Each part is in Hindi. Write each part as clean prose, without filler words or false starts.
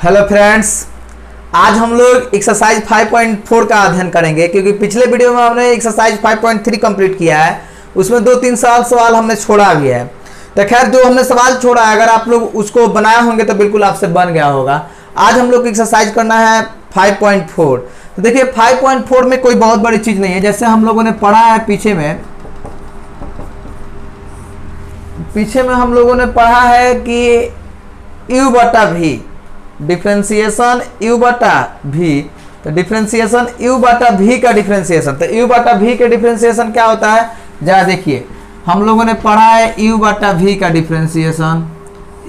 हेलो फ्रेंड्स, आज हम लोग एक्सरसाइज 5.4 का अध्ययन करेंगे क्योंकि पिछले वीडियो में हमने एक्सरसाइज 5.3 कंप्लीट किया है। उसमें 2-3 सवाल हमने छोड़ा भी है। तो खैर जो हमने सवाल छोड़ा है अगर आप लोग उसको बनाए होंगे तो बिल्कुल आपसे बन गया होगा। आज हम लोग को एक्सरसाइज करना है 5.4। तो देखिए 5.4 में कोई बहुत बड़ी चीज़ नहीं है। जैसे हम लोगों ने पढ़ा है पीछे में हम लोगों ने पढ़ा है कि u बटा v डिफ्रेंसिएशन u बटा v। तो डिफ्रेंसिएशन u बटा v का डिफ्रेंसिएशन, तो u बटा v के डिफ्रेंसिएशन क्या होता है जरा देखिए। हम लोगों ने पढ़ा है u बटा v का differentiation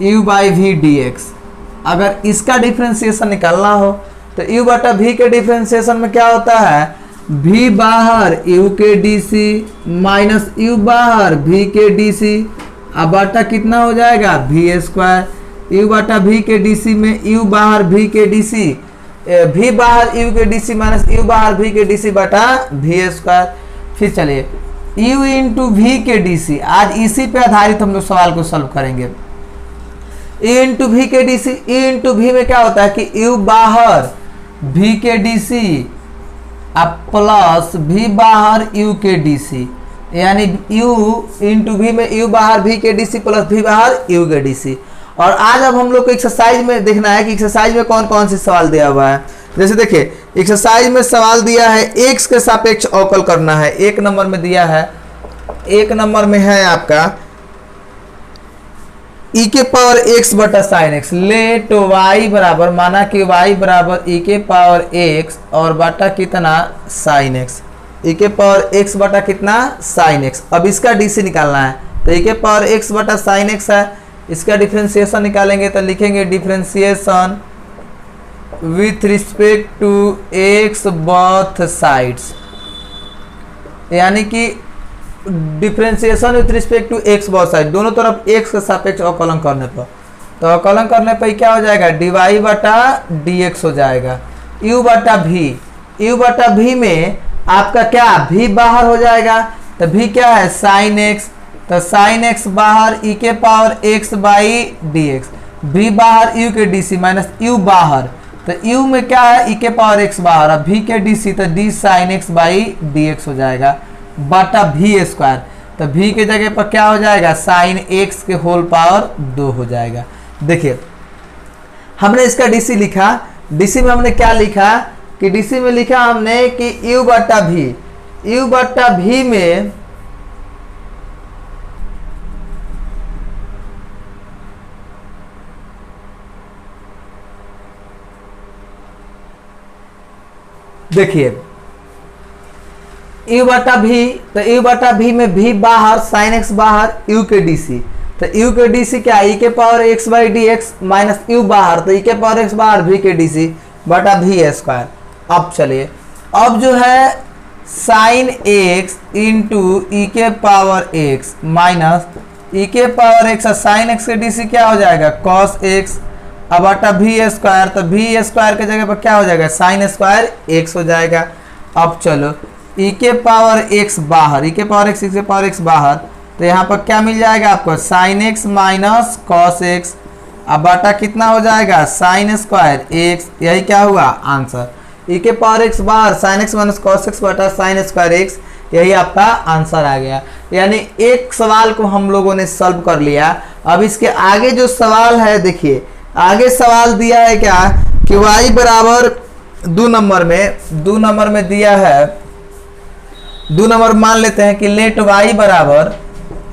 u by v dx। अगर इसका डिफ्रेंसिएशन निकालना हो तो u बटा v के डिफ्रेंसिएशन में क्या होता है, v बाहर u के dc माइनस u बाहर v के dc, अब बटा कितना हो जाएगा v स्क्वायर। u बटा v के dc में u बाहर v के dc, v बाहर u के dc माइनस u बाहर v के dc बटा v स्क्वायर। फिर चलिए u इंटू v के dc, आज इसी पे आधारित हम लोग सवाल को सॉल्व करेंगे। u इंटू v के dc, u इंटू v में क्या होता है कि u बाहर v के dc अब प्लस v बाहर u के dc, यानी u इंटू v में u बाहर v के डीसी प्लस v बाहर u के डीसी। और आज अब हम लोग को एक्सरसाइज में देखना है कि एक्सरसाइज में कौन कौन से सवाल दिया हुआ है। जैसे देखिए एक्सरसाइज में सवाल दिया है x के सापेक्ष अवकल करना है। एक नंबर में दिया है, एक नंबर में है आपका e के पावर x बटा साइन x। लेट y बराबर, माना कि y बराबर e के पावर x और बटा कितना साइन x, e के पावर x बटा कितना साइन x। अब इसका डीसी निकालना है तो e के पावर x बटा साइन x है, इसका डिफरेंशिएशन निकालेंगे तो लिखेंगे differentiation with respect to x both sides, यानी कि differentiation with respect to x both side, दोनों तरफ x के सापेक्ष अवकलन करने पर, तो अवकलन करने पर क्या हो जाएगा dy बटा dx हो जाएगा। u बटा v में आपका क्या v बाहर हो जाएगा, तो v क्या है साइन x, तो साइन x बाहर e के power x by dx, v बाहर u के dc माइनस u बाहर, तो u में क्या है e के पावर x बाहर, अब v के dc तो d sine x by dx हो जाएगा बटा v स्क्वायर। तो v के जगह पर क्या हो जाएगा साइन x के होल पावर 2 हो जाएगा। देखिए हमने इसका dc लिखा, dc में हमने क्या लिखा कि डीसी में लिखा हमने कि u बटा v में देखिए u बटा v, तो u बटा v में v बाहर साइन x बाहर u के डीसी, तो u के डीसी क्या e के power x by dx minus u बाहर, तो e के पावर x बाहर v के डीसी बटा v स्क्वायर। अब चलिए अब जो है साइन x इंटू ई के पावर x माइनस ई के पावर x, साइन x के डीसी क्या हो जाएगा कॉस x, अब बटा v स्क्वायर, तो v स्क्वायर के जगह पर क्या हो जाएगा साइन स्क्वायर x हो जाएगा। अब चलो e के पावर x बाहर, e के पावर x, e के पावर x बाहर, तो यहाँ पर क्या मिल जाएगा आपको sine x minus cos x, अब बटा कितना हो जाएगा साइन स्क्वायर x, यही क्या हुआ आंसर। e के पावर x बाहर sine x minus cos x बटा साइन स्क्वायर x, यही आपका आंसर आ गया। यानी एक सवाल को हम लोगों ने सॉल्व कर लिया। अब इसके आगे जो सवाल है देखिए, आगे सवाल दिया है क्या कि y बराबर 2 नंबर में दिया है, 2 नंबर मान लेते हैं कि लेट y बराबर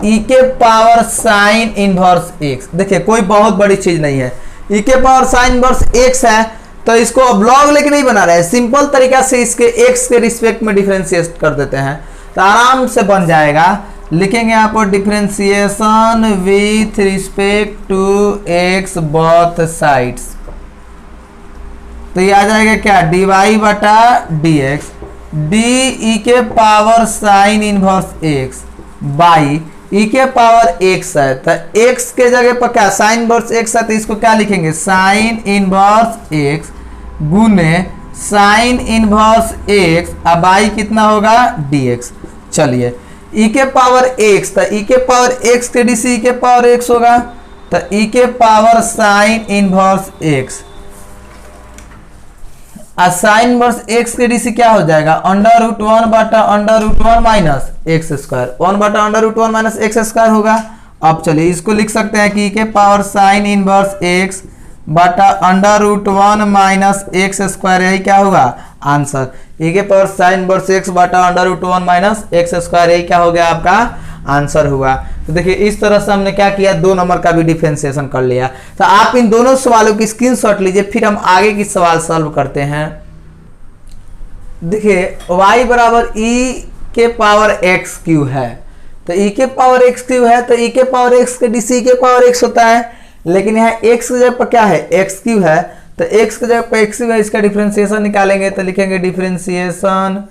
e के पावर साइन इनवर्स x। देखिए कोई बहुत बड़ी चीज नहीं है, e के पावर साइन इनवर्स x है तो इसको अब लॉग लेके नहीं बना रहे हैं, सिंपल तरीका से इसके x के रिस्पेक्ट में डिफरेंशिएट कर देते हैं तो आराम से बन जाएगा। लिखेंगे यहाँ पर differentiation with respect to x both sides, तो ये आ जाएगा क्या dy बटा dx, d e के power sine inverse x by e के पावर x है, तो x के जगह पर क्या साइन इनवर्स x है, तो इसको क्या लिखेंगे साइन इनवर्स x गुने साइन इनवर्स x, अब आई कितना होगा dx। चलिए e के पावर x, तो e के पावर x के डीसी e के पावर x होगा, तो e के power sine inverse x sine inverse x के डीसी क्या हो जाएगा, अंडर रूट वन बटा under root one minus x square, one बटा under root one minus x square होगा। अब चलिए इसको लिख सकते हैं कि के पावर साइन इनवर्स एक्स बटा under root one minus x square, यही क्या होगा आंसर। ई के पावर साइन इनवर्स एक्स बटा under root one minus x square, यही क्या हो गया आपका आंसर हुआ। तो देखिए इस तरह से हमने क्या किया, 2 नंबर का भी डिफरेंशिएशन कर लिया। तो आप इन दोनों सवालों की स्क्रीनशॉट लीजिए, फिर हम आगे की सवाल सॉल्व करते हैं। देखिए y बराबर e के पावर x क्यू है, तो e के पावर x क्यू है, तो e के पावर x के डीसी के पावर x होता है, लेकिन यहाँ x की जगह पर क्या है, x क्यू है, तो x की जगह पर x क्यू है, इसका डिफरेंशिएशन निकालेंगे तो लिखेंगे differentiation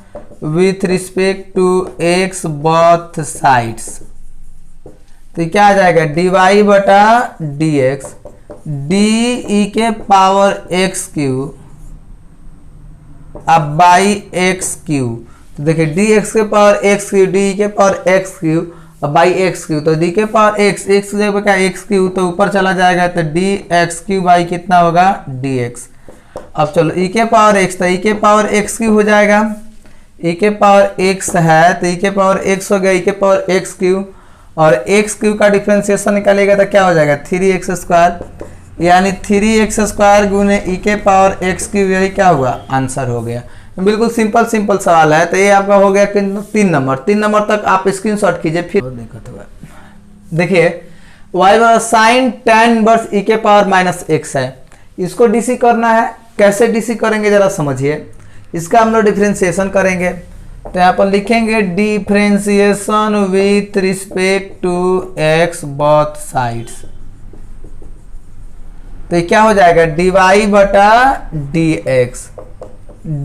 with respect to x both sides. तो क्या आ जाएगा, dy बटा dx डी के पावर x क्यू अब बाई एक्स क्यू। तो देखिए डी एक्स के पावर एक्स क्यू, डी के पावर एक्स क्यू अब बाई एक्स क्यू, तो डी के पावर एक्स, एक्स की जगह पे क्या एक्स क्यू, तो ऊपर चला जाएगा तो डी एक्स क्यू बाई कितना होगा डी एक्स। अब चलो ई के पावर एक्स, तो ई के पावर एक्स क्यू हो जाएगा, ई के पावर एक्स है तो ई के पावर एक्स हो गया, ई के पावर एक्स क्यू, और एक्स क्यू का डिफरेंशिएशन निकालेगा तो क्या हो जाएगा 3x स्क्वायर, यानी 3x स्क्वायर गुने ई के पावर एक्स क्यू, यही क्या होगा आंसर हो गया। बिल्कुल सिंपल सवाल है। तो ये आपका हो गया 3 नंबर, 3 नंबर तक आप स्क्रीनशॉट कीजिए। फिर देखिए y बराबर साइन tan इनवर्स ई के पावर माइनस एक्स है, इसको डीसी करना है। कैसे डीसी करेंगे जरा समझिए, इसका हम लोग डिफरेंशिएशन करेंगे, तो यहाँ पर लिखेंगे differentiation with respect to x both sides. तो क्या हो जाएगा dy बटा dx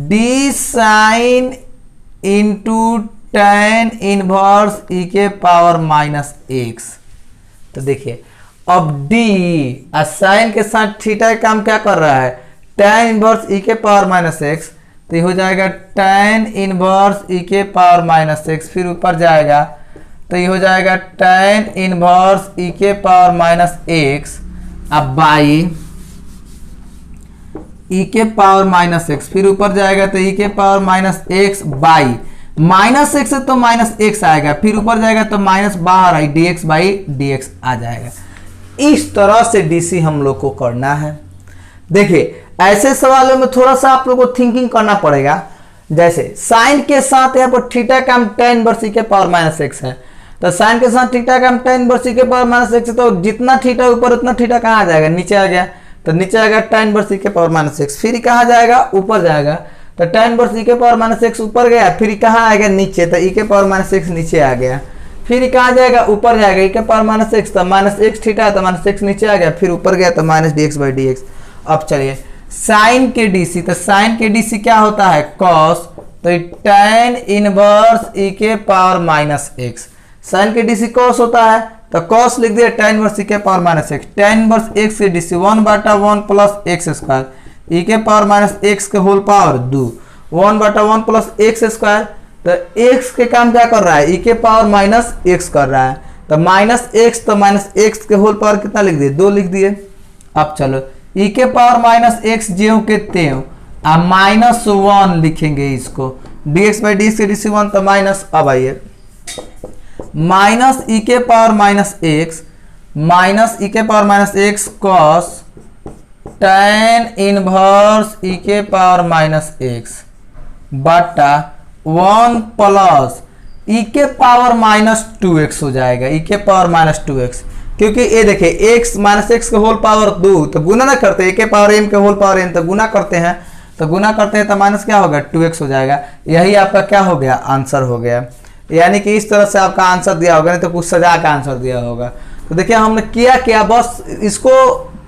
d sine into tan inverse e के पावर माइनस एक्स। तो देखिए अब d साइन के साथ थीटा का काम क्या कर रहा है, tan इनवर्स ई के पावर माइनस एक्स, तो ये हो जाएगा tan इनवर्स ई के पावर माइनस एक्स, फिर ऊपर जाएगा तो ये हो जाएगा tan इनवर्स ई के पावर माइनस एक्स अब बाई ई के पावर माइनस एक्स, फिर ऊपर जाएगा तो ई के power minus x by minus x है तो माइनस एक्स आएगा, फिर ऊपर जाएगा तो माइनस बाहर आई dx बाई dx आ जाएगा। इस तरह से डीसी हम लोग को करना है। देखिए ऐसे सवालों में थोड़ा सा आप लोग को थिंकिंग करना पड़ेगा। जैसे साइन के साथ यहाँ पर थीटा का tan इनवर्स ई के पावर माइनस एक्स है, तो साइन के साथ थीटा का tan इनवर्स ई के पावर माइनस एक्स है, तो जितना थीटा ऊपर उतना थीटा कहाँ आ जाएगा, नीचे आ गया, तो नीचे आएगा tan इनवर्स ई के पावर माइनस एक्स, फिर कहाँ जाएगा ऊपर जाएगा, तो tan इनवर्स ई के पावर माइनस एक्स ऊपर गया, फिर कहाँ आएगा नीचे, तो ई के पावर माइनस एक्स नीचे आ गया, फिर कहाँ जाएगा ऊपर जाएगा, ई के पावर माइनस एक्स, तो माइनस एक्स थीटा है तो माइनस एक्स नीचे आ गया, फिर ऊपर गया तो minus D x by D x. अब चलिए साइन के डीसी, तो साइन के डीसी क्या होता है कॉस, तो tan इनवर्स ई के पावर माइनस एक्स, साइन के डीसी कॉस होता है तो कॉस लिख दिया tan इनवर्स ई के power minus x, tan inverse x के डीसी 1 बटा 1 प्लस एक्स स्क्वायर ई के पावर माइनस एक्स के होल पावर 2 1 बटा 1 प्लस एक्स स्क्वायर, तो एक्स के काम क्या कर रहा है ई के पावर माइनस एक्स कर रहा है, तो माइनस एक्स, तो माइनस एक्स के होल पावर कितना लिख दिए 2 लिख दिए। अब चलो ई के पावर माइनस एक्स ज्यों के त्यों अब माइनस 1 लिखेंगे इसको, dx बाई डी से डीसी 1 तो माइनस, अब आइए माइनस ई के पावर माइनस एक्स माइनस ई के power minus x cos tan inverse e के पावर माइनस एक्स बटा 1 प्लस ई के पावर माइनस 2x हो जाएगा, ई के पावर माइनस 2x, क्योंकि ये देखिए x माइनस एक्स के होल पावर 2 तो गुना ना करते हैं, ए के पावर m के होल पावर n तो गुना करते हैं, तो गुना करते हैं तो माइनस क्या होगा 2x हो जाएगा। यही आपका क्या हो गया आंसर हो गया। यानी कि इस तरह से आपका आंसर दिया होगा, नहीं तो कुछ सजा का आंसर दिया होगा। तो देखिए हमने किया बस इसको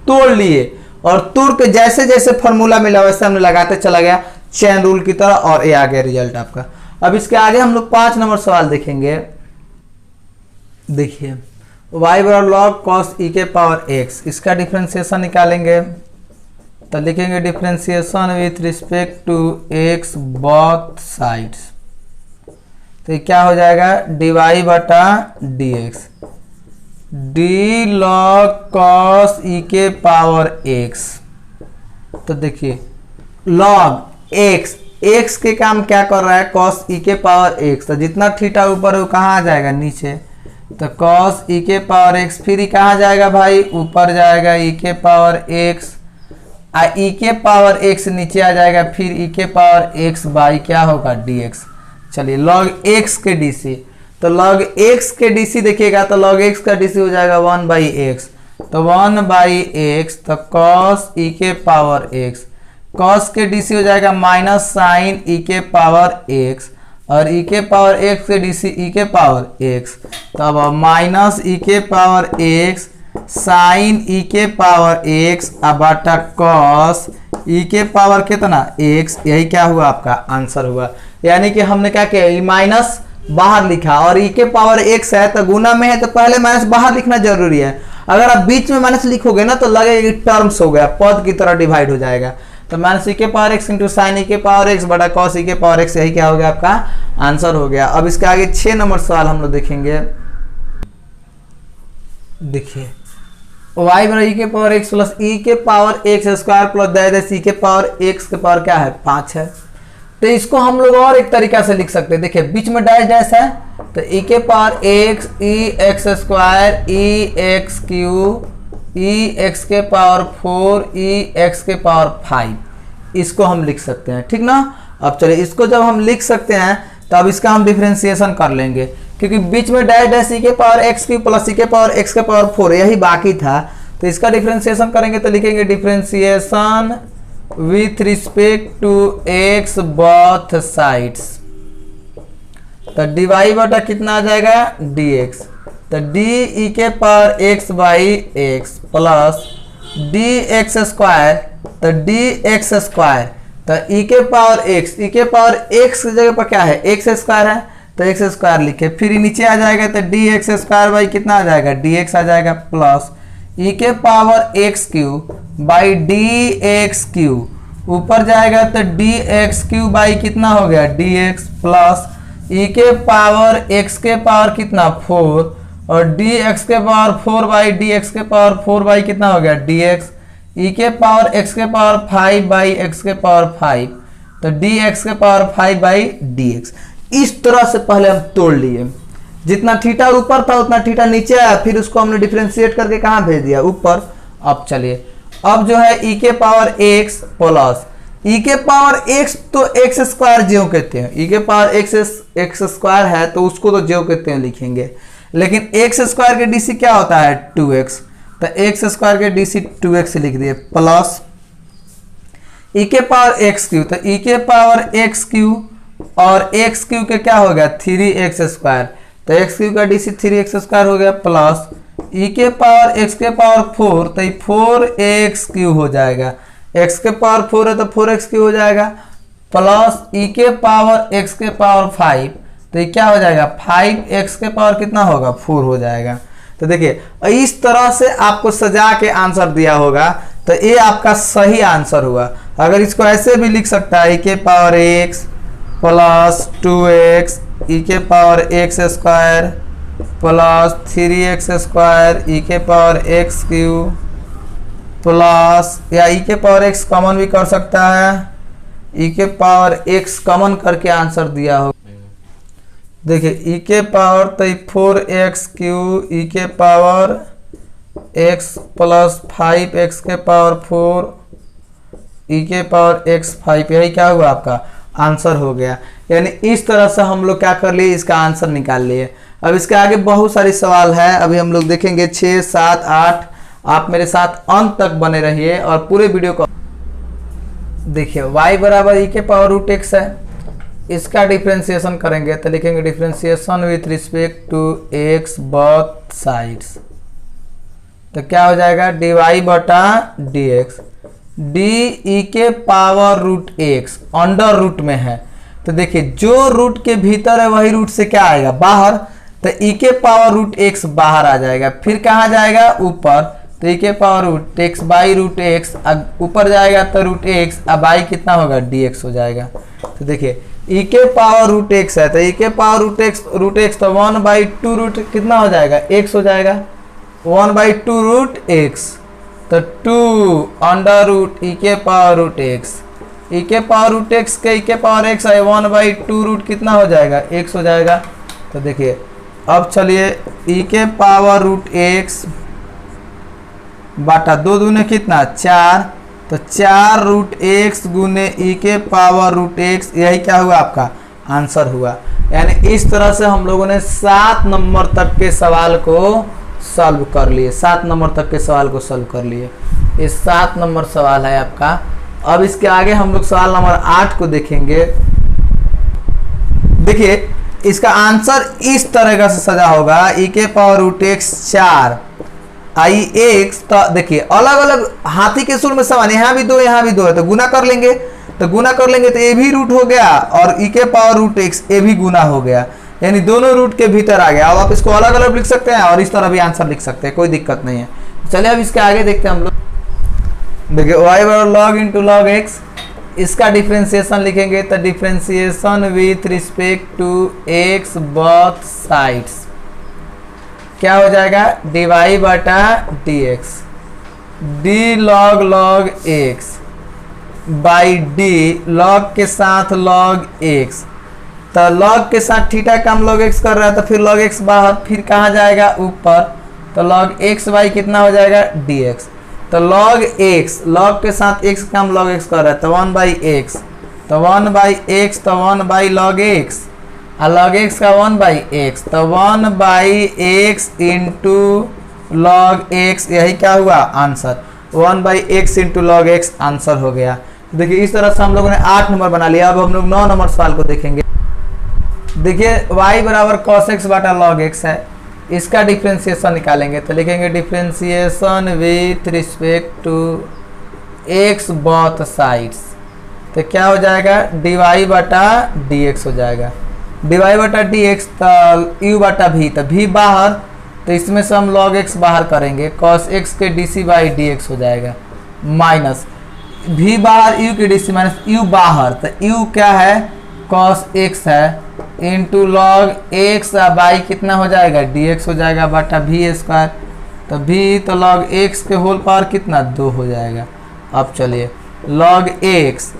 तोड़ लिए और तोड़ के जैसे जैसे फॉर्मूला मिला वैसे हमने लगाते चला गया चेन रूल की तरह, और ये आ गया रिजल्ट आपका। अब इसके आगे हम लोग 5 नंबर सवाल देखेंगे। देखिए y बराबर लॉग कॉस ई के पावर x, इसका डिफरेंशिएशन निकालेंगे तो लिखेंगे differentiation with respect to x both sides, तो क्या हो जाएगा dy बटा dx d log cos e के पावर x। तो देखिए लॉग एक्स, एक्स के काम क्या कर रहा है, कॉस ई के पावर एक्स। तो जितना थीटा ऊपर है वो कहाँ आ जाएगा, नीचे। तो कॉस ई के पावर एक्स, फिर कहाँ जाएगा भाई, ऊपर जाएगा ई के पावर एक्स, ई के पावर एक्स नीचे आ जाएगा, फिर ई के पावर एक्स बाई क्या होगा, डी एक्स। चलिए लॉग एक्स के डी सी, तो लॉग एक्स के डी सी देखिएगा, तो लॉग एक्स का डी सी हो जाएगा 1 बाई एक्स, तो 1 बाई एक्स, तो कॉस ई के पावर एक्स, कॉस के डी सी हो जाएगा माइनस साइन ई के पावर एक्स, और ई के पावर एक्स के डी सी ई के पावर एक्स, तब माइनस ई के पावर एक्स साइन ई के पावर एक्स बटा कॉस ई के पावर कितना एक्स। यही क्या हुआ, आपका आंसर हुआ। यानी कि हमने क्या किया, ई माइनस बाहर लिखा, और ई के पावर एक्स है तो गुना में है तो पहले माइनस बाहर लिखना जरूरी है। अगर आप बीच में माइनस लिखोगे ना तो लगेगा कि टर्म्स हो गया, पद की तरह डिवाइड हो जाएगा। तो माइनस ई के पावर एक्स इंटू साइन ई के पावर एक्स बटा कॉस ई के पावर एक्स, यही क्या हो गया, आपका आंसर हो गया। अब इसके आगे 6 नंबर सवाल हम लोग देखेंगे। देखिए वाई बराबर ई के पावर एक्स प्लस ई के power x square plus that e के पावर एक्स के पावर क्या है, 5 है। तो इसको हम लोग और एक तरीका से लिख सकते हैं। देखिए बीच में डैश डैश है, तो ई के पावर एक्स ई एक्स स्क्वायर ई एक्स क्यू ई एक्स के पावर 4 ई एक्स के पावर 5, इसको हम लिख सकते हैं, ठीक ना। अब चलिए इसको जब हम लिख सकते हैं तो अब इसका हम डिफरेंशिएशन कर लेंगे, क्योंकि बीच में डैश डैश ई के power x Q plus e के पावर एक्स के पावर 4 यही बाकी था। तो इसका डिफरेंशिएशन करेंगे तो लिखेंगे differentiation with respect to x both sides, तो डी वाई बटा कितना आ जाएगा, डी एक्स। तो डी ई के power x by x plus d x square, तो डी एक्स स्क्वायर, तो ई के पावर एक्स, ई के पावर एक्स की जगह पर क्या है, एक्स स्क्वायर है, तो एक्स स्क्वायर लिखे, फिर नीचे आ जाएगा तो डी एक्स स्क्वायर बाई कितना आ जाएगा, डी एक्स आ जाएगा, प्लस ई के power x Q by D x Q, ऊपर जाएगा तो डी एक्स क्यू बाई कितना हो गया, डी एक्स, प्लस ई के पावर एक्स के पावर कितना 4, और डी एक्स के पावर 4 बाई डी एक्स के पावर 4 बाई कितना हो गया, डी एक्स, ई के पावर एक्स के पावर 5 बाई एक्स के पावर 5, तो डी एक्स के पावर 5 बाई डी एक्स। इस तरह से पहले हम तोड़ लिए, जितना थीटा ऊपर था उतना थीटा नीचे आया, फिर उसको हमने डिफरेंशिएट करके कहाँ भेज दिया, ऊपर। अब चलिए अब जो है ई के पावर एक्स प्लस ई के पावर एक्स, तो एक्स स्क्वायर ज्यों कहते हैं, ई के पावर एक्स स्क्वायर है तो उसको तो ज्यों कहते हैं लिखेंगे, लेकिन एक्स स्क्वायर के डीसी क्या होता है 2x, तो एक्स स्क्वायर के डीसी 2x लिख दिए, प्लस ई के पावर एक्स क्यू, तो ई के पावर एक्स क्यू और एक्स क्यू के क्या हो गया 3x स्क्वायर, तो एक्स क्यू का डीसी 3x स्क्वायर हो गया, प्लस ई के पावर एक्स के पावर 4, तो 4x क्यू हो जाएगा, x के पावर 4 है तो 4x क्यू हो जाएगा, प्लस ई के पावर x के पावर 5, तो ये क्या हो जाएगा 5x के पावर कितना होगा 4 हो जाएगा। तो देखिए इस तरह से आपको सजा के आंसर दिया होगा, तो ये आपका सही आंसर हुआ। अगर इसको ऐसे भी लिख सकता है, ई के power x plus 2x e के power x square plus 3x square e के पावर x क्यू प्लस, या ई के पावर x कॉमन भी कर सकता है, ई के पावर x कॉमन करके आंसर दिया हो। देखिए ई के पावर तो 4x क्यू ई के पावर x प्लस 5x के पावर 4 ई के पावर x 5, यही क्या हुआ आपका आंसर हो गया। यानी इस तरह से हम लोग क्या कर लिए, इसका आंसर निकाल लिए। अब इसके आगे बहुत सारी सवाल है, अभी हम लोग देखेंगे 6, 7, 8। आप मेरे साथ अंत तक बने रहिए और पूरे वीडियो को देखिए। y बराबर ई के पावर रूट एक्स है, इसका डिफरेंशिएशन करेंगे तो लिखेंगे differentiation with respect to x both sides, तो क्या हो जाएगा डी वाई बटा डी एक्स, डी ई के power root x under root में है, तो देखिए जो रूट के भीतर है वही रूट से क्या आएगा बाहर, तो ई के पावर रूट एक्स बाहर आ जाएगा, फिर कहाँ जाएगा ऊपर, तो ई के power root x by root x, ऊपर जाएगा तो रूट एक्स, अब बाई कितना होगा डी एक्स हो जाएगा। तो देखिए ई के पावर रूट एक्स है, तो ई के पावर रूट एक्स तो 1/2 रूट कितना हो जाएगा एक्स हो जाएगा, 1/2 रूट एक्स, तो 2 अंडर रूट ई के पावर रूट एक्स ई के पावर रूट एक्स के ई के पावर एक्स है 1/2 रूट कितना हो जाएगा x हो जाएगा। तो देखिए अब चलिए ई के पावर रूट एक्स बाटा 2 दूने कितना 4, तो 4 रूट एक्स गुने ई के पावर रूट एक्स, यही क्या हुआ आपका आंसर हुआ। यानी इस तरह से हम लोगों ने 7 नंबर तक के सवाल को सॉल्व कर लिए, 7 नंबर तक के सवाल को सॉल्व कर लिए। ये 7 नंबर सवाल है आपका। अब इसके आगे हम लोग सवाल नंबर 8 को देखेंगे। देखिए इसका आंसर इस तरह का से सजा होगा, ई के पावर रूट एक्स 4 आई एक्स। तो देखिए अलग अलग हाथी के सूर में समान, यहाँ भी 2 यहाँ भी 2 है, तो गुना कर लेंगे, तो गुना कर लेंगे तो ए भी रूट हो गया और ई के पावर रूट एक्स ए भी गुना हो गया, यानी दोनों रूट के भीतर आ गया। अब आप इसको अलग अलग लिख सकते हैं और इस तरह भी आंसर लिख सकते हैं, कोई दिक्कत नहीं है। चलिए अब इसके आगे देखते हैं हम लोग। देखिए y बराबर लॉग इंटू लॉग एक्स, इसका डिफ्रेंसिएशन लिखेंगे तो differentiation with respect to x both sides क्या हो जाएगा dy बटा dx, d log log x by d log के साथ लॉग एक्स, तो लॉग के साथ थीटा का हम लॉग एक्स कर रहा है तो फिर लॉग एक्स बाहर, फिर कहाँ जाएगा ऊपर, तो लॉग एक्स बाई कितना हो जाएगा dx, तो लॉग एक्स लॉग के साथ एक्स का हम लॉग एक्स कर रहे हैं तो 1/x, तो 1/x तो 1/log x और log x का 1/x, तो 1/x इंटू लॉग एक्स, यही क्या हुआ answer 1/x into log x answer हो गया। देखिए इस तरह से हम लोगों ने 8 नंबर बना लिया। अब हम लोग 9 नंबर सवाल को देखेंगे। देखिए y बराबर cos x बटा log x है, इसका डिफ्रेंसिएशन निकालेंगे तो लिखेंगे differentiation with respect to x both sides, तो क्या हो जाएगा dy बटा dx हो जाएगा, dy बटा dx तो u बटा v, तो v बाहर, तो इसमें से हम log x बाहर करेंगे, cos x के dc बाई dx हो जाएगा, माइनस v बाहर u के dc माइनस u बाहर, तो u क्या है cos x है इंटू लॉग x बाई कितना हो जाएगा dx हो जाएगा बटा v स्क्वायर, तो v तो लॉग x के होल पावर कितना 2 हो जाएगा। अब चलिए लॉग x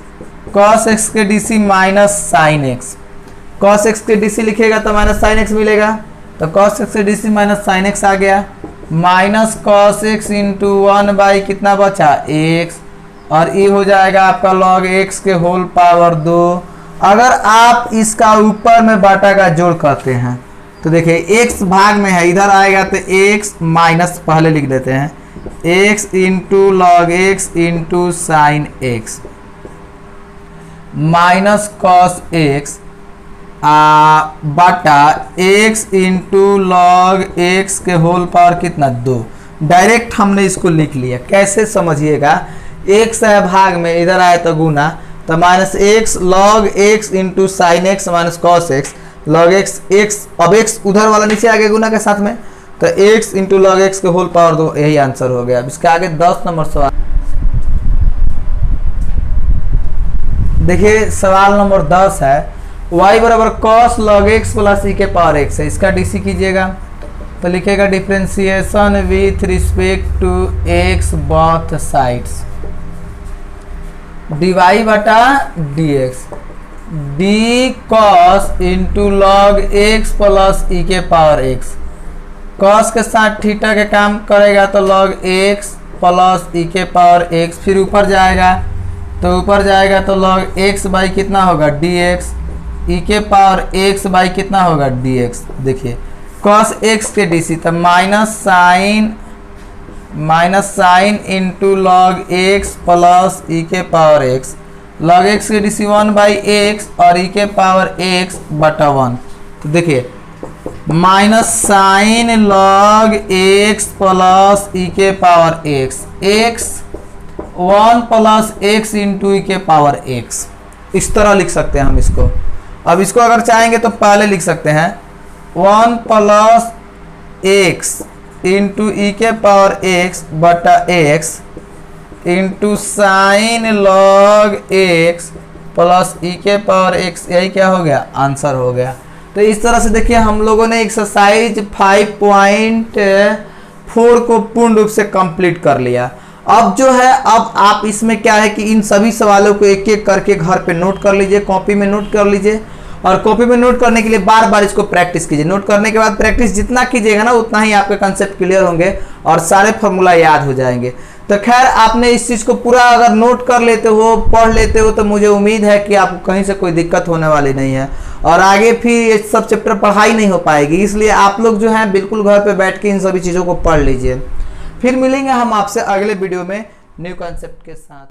cos x के dc minus sine x, cos x के dc लिखेगा तो माइनस साइन x मिलेगा, तो cos x के dc माइनस साइन x आ गया, minus cos x into 1 by कितना बचा x, और ये हो जाएगा आपका लॉग x के होल पावर 2। अगर आप इसका ऊपर में बाटा का जोड़ करते हैं तो देखिए x भाग में है, इधर आएगा तो x माइनस पहले लिख देते हैं x into log x into sign x minus cos x बाटा x इंटू लॉग x के होल पावर कितना 2। डायरेक्ट हमने इसको लिख लिया, कैसे समझिएगा, x है भाग में, इधर आए तो गुना, तो minus x log x into sine x minus cos x log x x, अब एक्स उधर वाला नीचे आ गया गुना के साथ में, तो एक्स इंटू लॉग एक्स के होल पावर 2, यही आंसर हो गया। अब इसके आगे 10 नंबर सवाल देखिए, सवाल नंबर 10 है y बराबर cos log x plus e के पावर एक्स है, इसका डीसी कीजिएगा तो लिखेगा differentiation with respect to x both sides, dy बटा dx, D cos into log x plus e के पावर एक्स, कॉस के साथ थीटा के काम करेगा तो लॉग एक्स प्लस ई के पावर एक्स, फिर ऊपर जाएगा तो ऊपर जाएगा तो लॉग एक्स बाई कितना होगा dx, ई के पावर एक्स बाई कितना होगा dx। देखिए कॉस एक्स के डीसी तो minus sine into log x plus e के पावर एक्स, लॉग एक्स के डीसी 1/x और ई के पावर x बटा 1, तो देखिए minus sine log x plus e के power x, x 1 plus x into e के पावर x, इस तरह लिख सकते हैं हम इसको। अब इसको अगर चाहेंगे तो पहले लिख सकते हैं 1 प्लस x इंटू ई के पावर x बटा x into sine log x plus e के पावर x, यही क्या हो गया आंसर हो गया। तो इस तरह से देखिए हम लोगों ने एक्सरसाइज 5.4 को पूर्ण रूप से कंप्लीट कर लिया। अब जो है, अब आप इसमें क्या है कि इन सभी सवालों को एक एक करके घर पे नोट कर लीजिए, कॉपी में नोट कर लीजिए। और कॉपी में नोट करने के लिए बार बार इसको प्रैक्टिस कीजिए। नोट करने के बाद प्रैक्टिस जितना कीजिएगा ना, उतना ही आपके कंसेप्ट क्लियर होंगे और सारे फॉर्मूला याद हो जाएंगे। तो खैर, आपने इस चीज़ को पूरा अगर नोट कर लेते हो, पढ़ लेते हो, तो मुझे उम्मीद है कि आपको कहीं से कोई दिक्कत होने वाली नहीं है और आगे फिर ये सब चैप्टर पढ़ाई नहीं हो पाएगी। इसलिए आप लोग जो है बिल्कुल घर पे बैठ के इन सभी चीज़ों को पढ़ लीजिए। फिर मिलेंगे हम आपसे अगले वीडियो में न्यू कॉन्सेप्ट के साथ।